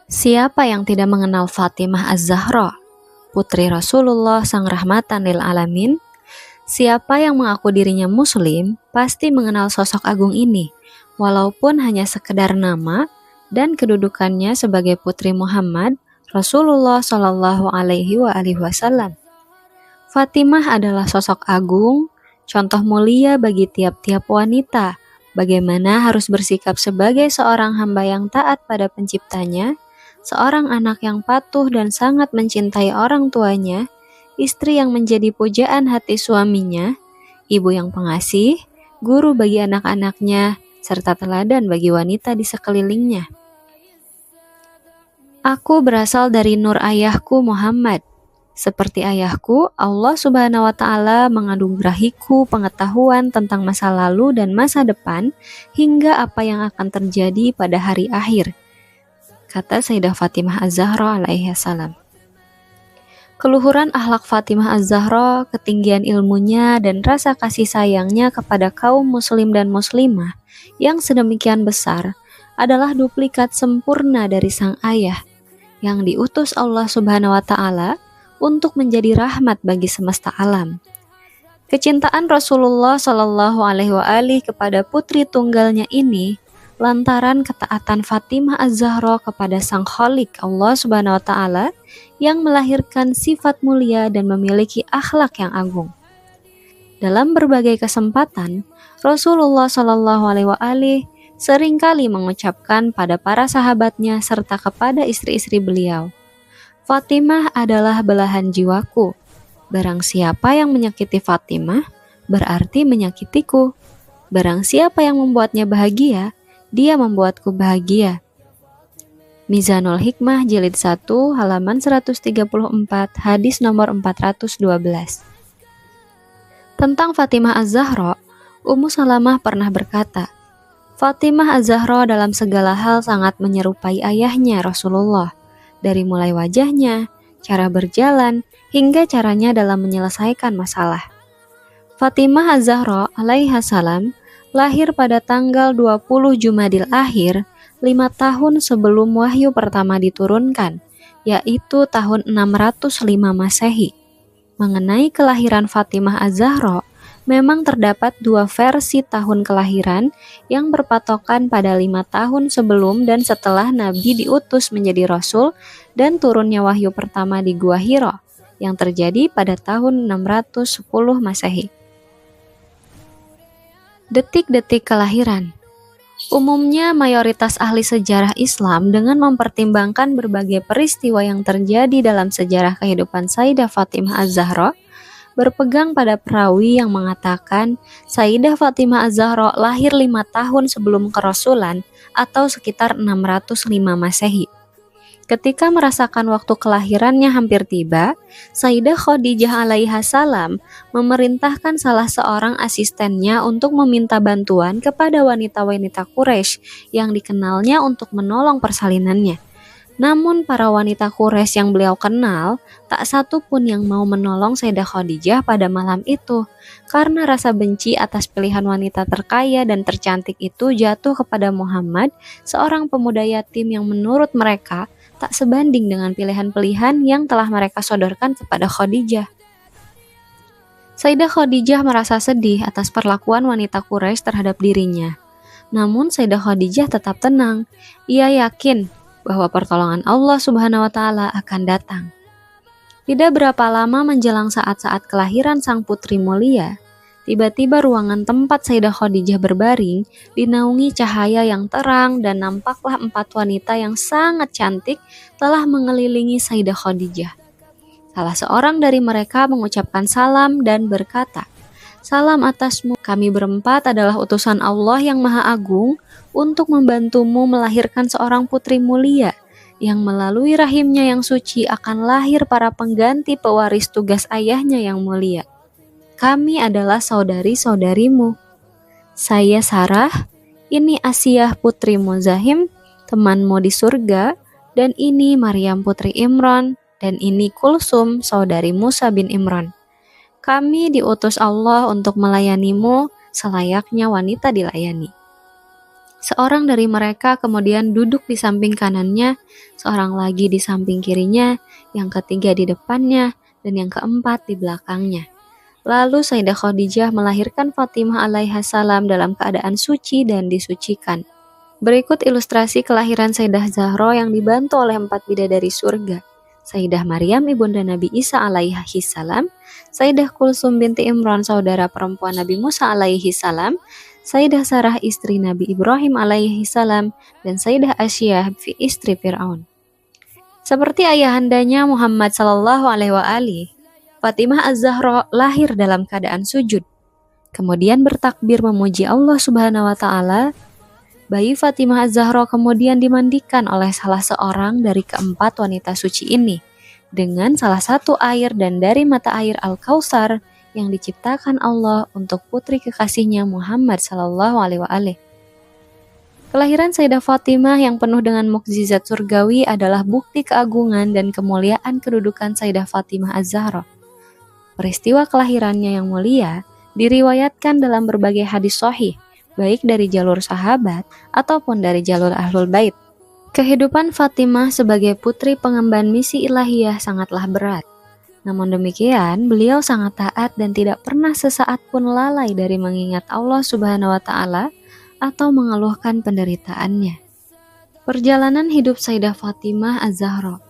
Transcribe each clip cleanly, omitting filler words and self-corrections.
Siapa yang tidak mengenal Fatimah Az-Zahra, putri Rasulullah sang rahmatan lil alamin? Siapa yang mengaku dirinya muslim, pasti mengenal sosok agung ini, walaupun hanya sekedar nama dan kedudukannya sebagai putri Muhammad, Rasulullah Shallallahu Alaihi Wasallam. Fatimah adalah sosok agung, contoh mulia bagi tiap-tiap wanita, bagaimana harus bersikap sebagai seorang hamba yang taat pada penciptanya, seorang anak yang patuh dan sangat mencintai orang tuanya, istri yang menjadi pujaan hati suaminya, ibu yang pengasih, guru bagi anak-anaknya, serta teladan bagi wanita di sekelilingnya. Aku berasal dari nur ayahku Muhammad. Seperti ayahku, Allah Subhanahu wa Ta'ala menganugerahiku pengetahuan tentang masa lalu dan masa depan hingga apa yang akan terjadi pada hari akhir, kata Sayyidah Fatimah Az-Zahra alaihi salam. Keluhuran akhlak Fatimah Az-Zahra, ketinggian ilmunya, dan rasa kasih sayangnya kepada kaum muslim dan muslimah yang sedemikian besar adalah duplikat sempurna dari sang ayah yang diutus Allah Subhanahu wa Ta'ala untuk menjadi rahmat bagi semesta alam. Kecintaan Rasulullah Shallallahu Alaihi Wasallam kepada putri tunggalnya ini lantaran ketaatan Fatimah Az-Zahra kepada Sang Khalik Allah Subhanahu wa Ta'ala yang melahirkan sifat mulia dan memiliki akhlak yang agung. Dalam berbagai kesempatan, Rasulullah Shallallahu Alaihi Wasallam seringkali mengucapkan pada para sahabatnya serta kepada istri-istri beliau, Fatimah adalah belahan jiwaku. Barang siapa yang menyakiti Fatimah, berarti menyakitiku. Barang siapa yang membuatnya bahagia, dia membuatku bahagia. Mizanul Hikmah jilid 1 halaman 134 hadis nomor 412. Tentang Fatimah Az-Zahra, Ummu Salamah pernah berkata, Fatimah Az-Zahra dalam segala hal sangat menyerupai ayahnya Rasulullah, dari mulai wajahnya, cara berjalan, hingga caranya dalam menyelesaikan masalah. Fatimah Az-Zahra alaiha salam lahir pada tanggal 20 Jumadil Akhir, 5 tahun sebelum wahyu pertama diturunkan, yaitu tahun 605 Masehi. Mengenai kelahiran Fatimah Az-Zahra, memang terdapat dua versi tahun kelahiran yang berpatokan pada 5 tahun sebelum dan setelah Nabi diutus menjadi Rasul dan turunnya wahyu pertama di Gua Hira yang terjadi pada tahun 610 Masehi. Detik-detik kelahiran. Umumnya mayoritas ahli sejarah Islam dengan mempertimbangkan berbagai peristiwa yang terjadi dalam sejarah kehidupan Sayyidah Fatimah Az-Zahra berpegang pada perawi yang mengatakan Sayyidah Fatimah Az-Zahra lahir 5 tahun sebelum kerasulan atau sekitar 605 Masehi. Ketika merasakan waktu kelahirannya hampir tiba, Sayyidah Khadijah alaiha salam memerintahkan salah seorang asistennya untuk meminta bantuan kepada wanita-wanita Quraisy yang dikenalnya untuk menolong persalinannya. Namun para wanita Quraisy yang beliau kenal, tak satu pun yang mau menolong Sayyidah Khadijah pada malam itu, karena rasa benci atas pilihan wanita terkaya dan tercantik itu jatuh kepada Muhammad, seorang pemuda yatim yang menurut mereka tak sebanding dengan pilihan-pilihan yang telah mereka sodorkan kepada Khadijah. Sayyidah Khadijah merasa sedih atas perlakuan wanita Quraisy terhadap dirinya. Namun Sayyidah Khadijah tetap tenang. Ia yakin bahwa pertolongan Allah Subhanahu wa Ta'ala akan datang. Tidak berapa lama menjelang saat-saat kelahiran sang putri mulia, tiba-tiba ruangan tempat Sayyidah Khadijah berbaring dinaungi cahaya yang terang dan nampaklah 4 wanita yang sangat cantik telah mengelilingi Sayyidah Khadijah. Salah seorang dari mereka mengucapkan salam dan berkata, "Salam atasmu, kami berempat adalah utusan Allah yang Maha Agung untuk membantumu melahirkan seorang putri mulia yang melalui rahimnya yang suci akan lahir para pengganti pewaris tugas ayahnya yang mulia. Kami adalah saudari-saudarimu. Saya Sarah, ini Asiyah putri Muzahim, temanmu di surga, dan ini Maryam putri Imran, dan ini Kulsum, saudari Musa bin Imran. Kami diutus Allah untuk melayanimu selayaknya wanita dilayani." Seorang dari mereka kemudian duduk di samping kanannya, seorang lagi di samping kirinya, yang ketiga di depannya, dan yang keempat di belakangnya. Lalu Sayyidah Khadijah melahirkan Fatimah alaihissalam dalam keadaan suci dan disucikan. Berikut ilustrasi kelahiran Sayyidah Zahra yang dibantu oleh 4 bidadari surga. Sayyidah Maryam ibunda Nabi Isa alaihissalam, Sayyidah Kulsum binti Imran saudara perempuan Nabi Musa alaihissalam, Sayyidah Sarah istri Nabi Ibrahim alaihissalam, dan Sayyidah Asyah istri Fir'aun. Seperti ayahandanya Muhammad sallallahu alaihi wasallam, Fatimah Az-Zahra lahir dalam keadaan sujud. Kemudian bertakbir memuji Allah Subhanahu wa taala. Bayi Fatimah Az-Zahra kemudian dimandikan oleh salah seorang dari keempat wanita suci ini dengan salah satu air dan dari mata air Al-Kautsar yang diciptakan Allah untuk putri kekasihnya Muhammad sallallahu alaihi wasallam. Kelahiran Sayyidah Fatimah yang penuh dengan mukjizat surgawi adalah bukti keagungan dan kemuliaan kedudukan Sayyidah Fatimah Az-Zahra. Peristiwa kelahirannya yang mulia diriwayatkan dalam berbagai hadis sahih, baik dari jalur sahabat ataupun dari jalur Ahlul Bait. Kehidupan Fatimah sebagai putri pengemban misi ilahiyah sangatlah berat. Namun demikian, beliau sangat taat dan tidak pernah sesaat pun lalai dari mengingat Allah Subhanahu wa taala atau mengeluhkan penderitaannya. Perjalanan hidup Sayyidah Fatimah Az-Zahra.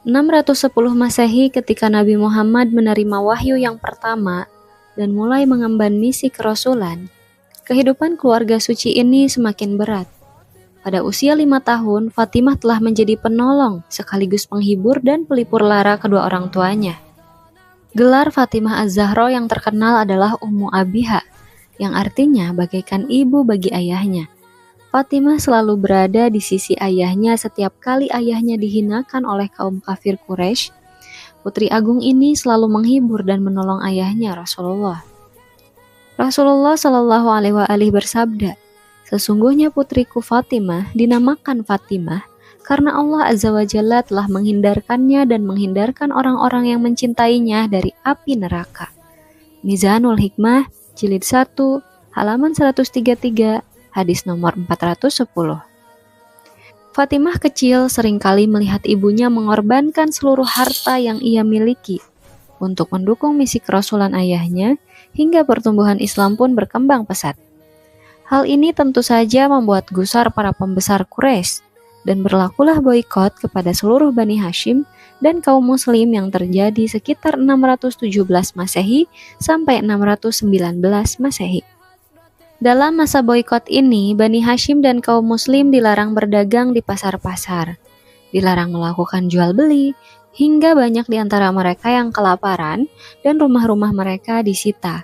610 Masehi ketika Nabi Muhammad menerima wahyu yang pertama dan mulai mengemban misi kerasulan, kehidupan keluarga suci ini semakin berat. Pada usia 5 tahun, Fatimah telah menjadi penolong sekaligus penghibur dan pelipur lara kedua orang tuanya. Gelar Fatimah Az-Zahra yang terkenal adalah Ummu Abiha, yang artinya bagaikan ibu bagi ayahnya. Fatimah selalu berada di sisi ayahnya setiap kali ayahnya dihinakan oleh kaum kafir Quraisy. Putri agung ini selalu menghibur dan menolong ayahnya Rasulullah. Rasulullah Shallallahu Alaihi Wasallam bersabda, "Sesungguhnya putriku Fatimah dinamakan Fatimah karena Allah Azza wa Jalla telah menghindarkannya dan menghindarkan orang-orang yang mencintainya dari api neraka." Mizanul Hikmah, Jilid 1, halaman 133, hadis nomor 410. Fatimah kecil seringkali melihat ibunya mengorbankan seluruh harta yang ia miliki untuk mendukung misi kerasulan ayahnya, hingga pertumbuhan Islam pun berkembang pesat. Hal ini tentu saja membuat gusar para pembesar Quraisy, dan berlakulah boikot kepada seluruh Bani Hashim dan kaum muslim yang terjadi sekitar 617 Masehi sampai 619 Masehi. Dalam masa boikot ini, Bani Hashim dan kaum muslim dilarang berdagang di pasar-pasar, dilarang melakukan jual beli, hingga banyak di antara mereka yang kelaparan dan rumah-rumah mereka disita.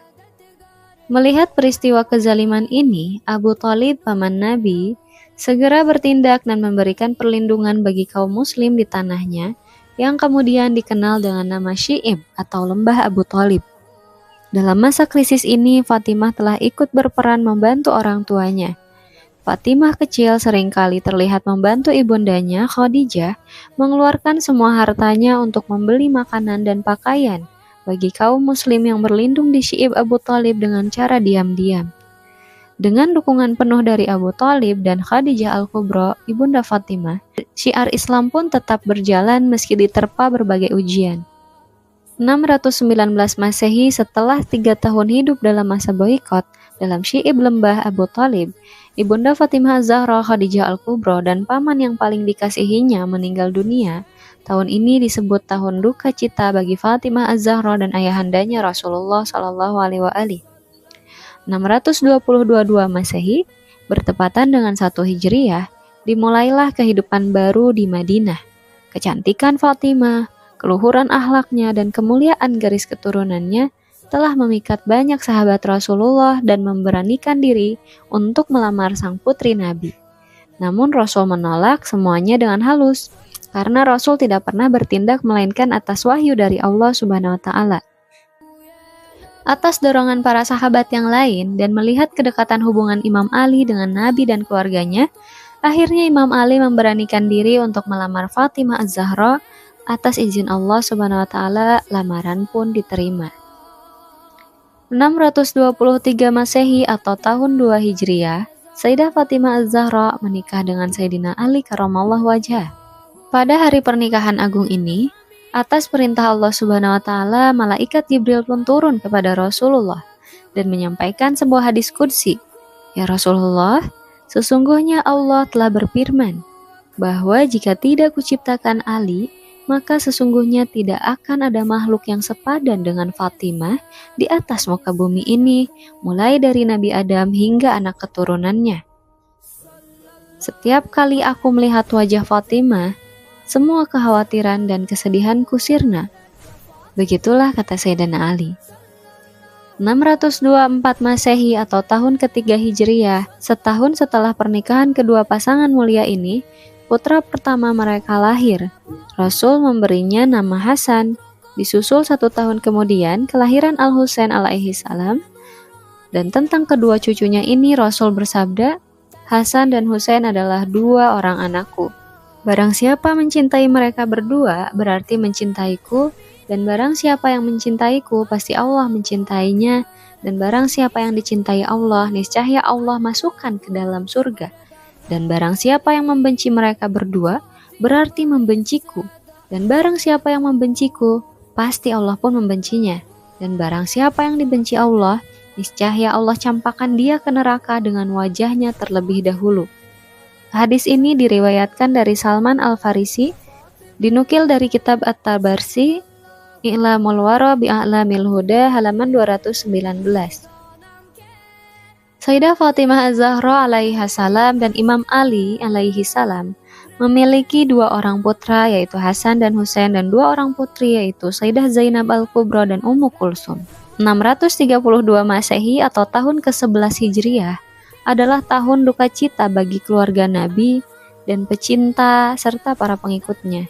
Melihat peristiwa kezaliman ini, Abu Thalib, paman Nabi, segera bertindak dan memberikan perlindungan bagi kaum muslim di tanahnya, yang kemudian dikenal dengan nama Syi'ib atau Lembah Abu Thalib. Dalam masa krisis ini, Fatimah telah ikut berperan membantu orang tuanya. Fatimah kecil seringkali terlihat membantu ibundanya Khadijah mengeluarkan semua hartanya untuk membeli makanan dan pakaian bagi kaum muslim yang berlindung di Syi'ib Abu Thalib dengan cara diam-diam. Dengan dukungan penuh dari Abu Thalib dan Khadijah Al-Kubra, ibunda Fatimah, syiar Islam pun tetap berjalan meski diterpa berbagai ujian. 619 Masehi, setelah 3 tahun hidup dalam masa boikot dalam Syi'ib Lembah Abu Thalib, ibunda Fatimah Az-Zahra Khadijah Al-Kubra dan paman yang paling dikasihinya meninggal dunia. Tahun ini disebut tahun duka cita bagi Fatimah Az-Zahra dan ayahandanya Rasulullah Shallallahu Alaihi Wasallam. 622 Masehi, bertepatan dengan 1 Hijriyah, dimulailah kehidupan baru di Madinah. Kecantikan Fatimah, keluhuran akhlaknya, dan kemuliaan garis keturunannya telah memikat banyak sahabat Rasulullah dan memberanikan diri untuk melamar sang putri Nabi. Namun Rasul menolak semuanya dengan halus, karena Rasul tidak pernah bertindak melainkan atas wahyu dari Allah Subhanahu wa Ta'ala. Atas dorongan para sahabat yang lain dan melihat kedekatan hubungan Imam Ali dengan Nabi dan keluarganya, akhirnya Imam Ali memberanikan diri untuk melamar Fatimah Az-Zahra. Atas izin Allah Subhanahu wa Ta'ala, lamaran pun diterima. 623 Masehi atau tahun 2 Hijriyah, Sayyidah Fatimah Az-Zahra menikah dengan Sayyidina Ali karramallahu wajhah. Pada hari pernikahan agung ini, atas perintah Allah Subhanahu wa taala, malaikat Jibril pun turun kepada Rasulullah dan menyampaikan sebuah hadis qudsi. Ya Rasulullah, sesungguhnya Allah telah berfirman bahwa jika tidak kuciptakan Ali, maka sesungguhnya tidak akan ada makhluk yang sepadan dengan Fatimah di atas muka bumi ini, mulai dari Nabi Adam hingga anak keturunannya. Setiap kali aku melihat wajah Fatimah, semua kekhawatiran dan kesedihanku sirna. Begitulah kata Sayyidina Ali. 624 Masehi atau tahun ketiga Hijriyah, setahun setelah pernikahan kedua pasangan mulia ini, putra pertama mereka lahir. Rasul memberinya nama Hasan. Disusul 1 tahun kemudian kelahiran Al-Husain alaihi salam. Dan tentang kedua cucunya ini Rasul bersabda, Hasan dan Husain adalah 2 orang anakku. Barang siapa mencintai mereka berdua berarti mencintaiku, dan barang siapa yang mencintaiku pasti Allah mencintainya, dan barang siapa yang dicintai Allah niscaya Allah masukkan ke dalam surga. Dan barang siapa yang membenci mereka berdua, berarti membenciku. Dan barang siapa yang membenciku, pasti Allah pun membencinya. Dan barang siapa yang dibenci Allah, niscaya Allah campakkan dia ke neraka dengan wajahnya terlebih dahulu. Hadis ini diriwayatkan dari Salman Al-Farisi, dinukil dari kitab At-Tabarsi, I'lamul Wara bi'a'lamil Huda, halaman 219. Sayyidah Fatimah Az-Zahra alaiha salam dan Imam Ali alaihi salam memiliki 2 orang putra yaitu Hasan dan Husain, dan 2 orang putri yaitu Sayyidah Zainab Al-Kubra dan Ummu Kulsum. 632 Masehi atau tahun ke-11 Hijriyah adalah tahun duka cita bagi keluarga Nabi dan pecinta serta para pengikutnya.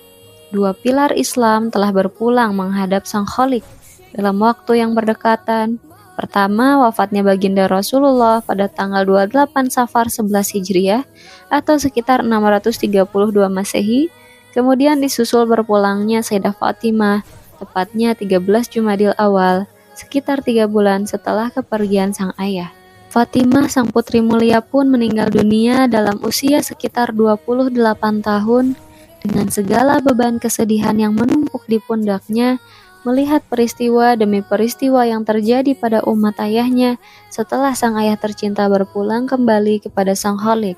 2 pilar Islam telah berpulang menghadap Sang Khalik dalam waktu yang berdekatan. Pertama, wafatnya baginda Rasulullah pada tanggal 28 Safar 11 Hijriyah atau sekitar 632 Masehi. Kemudian disusul berpulangnya Sayyidah Fatimah, tepatnya 13 Jumadil Awal, sekitar 3 bulan setelah kepergian sang ayah. Fatimah, sang putri mulia pun meninggal dunia dalam usia sekitar 28 tahun dengan segala beban kesedihan yang menumpuk di pundaknya, melihat peristiwa demi peristiwa yang terjadi pada umat ayahnya setelah sang ayah tercinta berpulang kembali kepada Sang Khalik,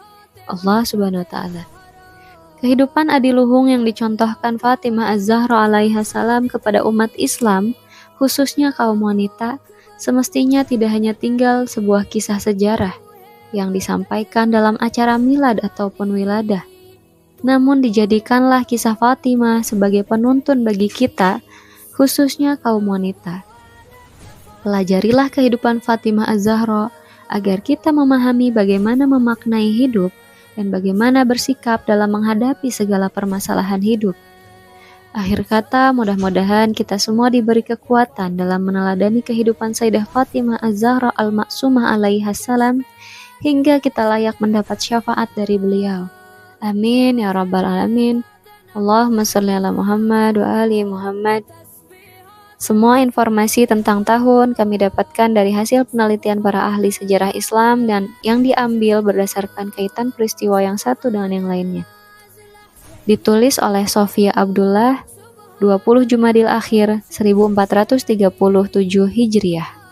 Allah Subhanahu wa taala. Kehidupan adiluhung yang dicontohkan Fatimah Az-Zahra alaiha salam kepada umat Islam, khususnya kaum wanita, semestinya tidak hanya tinggal sebuah kisah sejarah yang disampaikan dalam acara milad ataupun wiladah, namun dijadikanlah kisah Fatimah sebagai penuntun bagi kita, khususnya kaum wanita. Pelajarilah kehidupan Fatimah Az-Zahra agar kita memahami bagaimana memaknai hidup dan bagaimana bersikap dalam menghadapi segala permasalahan hidup. Akhir kata, mudah-mudahan kita semua diberi kekuatan dalam meneladani kehidupan Sayyidah Fatimah Az-Zahra Al-Maksumah alaiha salam hingga kita layak mendapat syafaat dari beliau. Amin ya rabbal alamin. Allahumma sholli ala Muhammad wa ali Muhammad. Semua informasi tentang tahun kami dapatkan dari hasil penelitian para ahli sejarah Islam dan yang diambil berdasarkan kaitan peristiwa yang satu dengan yang lainnya. Ditulis oleh Sofia Abdullah, 20 Jumadil Akhir 1437 Hijriah.